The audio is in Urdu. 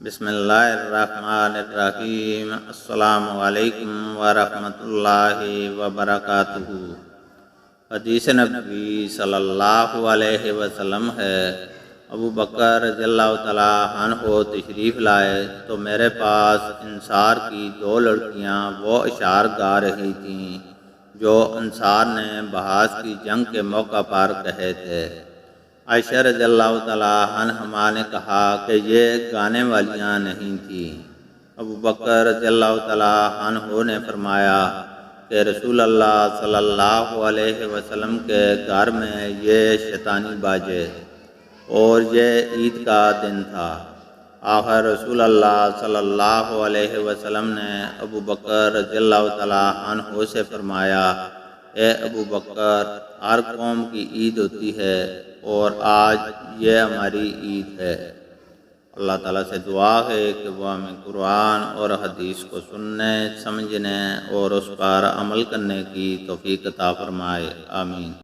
بسم اللہ الرحمن الرحیم۔ السلام علیکم ورحمۃ اللہ وبرکاتہ۔ حدیث نبوی صلی اللہ علیہ وسلم ہے، ابو بکر رضی اللہ تعالیٰ عنہ تشریف لائے تو میرے پاس انصار کی دو لڑکیاں وہ اشعار گا رہی تھیں جو انصار نے بہاس کی جنگ کے موقع پر کہے تھے۔ عائشہ رضی اللہ تعالیٰ عنہما نے کہا کہ یہ گانے والیاں نہیں تھیں۔ ابو بکر رضی اللہ تعالیٰ عنہ نے فرمایا کہ رسول اللہ صلی اللہ علیہ وسلم کے گھر میں یہ شیطانی باجے اور یہ عید کا دن تھا۔ آخر رسول اللہ صلی اللہ علیہ وسلم نے ابو بکر رضی اللہ تعالیٰ عنہ سے فرمایا، اے ابو بکر، ہر قوم کی عید ہوتی ہے اور آج یہ ہماری عید ہے۔ اللہ تعالیٰ سے دعا ہے کہ وہ ہمیں قرآن اور حدیث کو سننے، سمجھنے اور اس پر عمل کرنے کی توفیق عطا فرمائے، آمین۔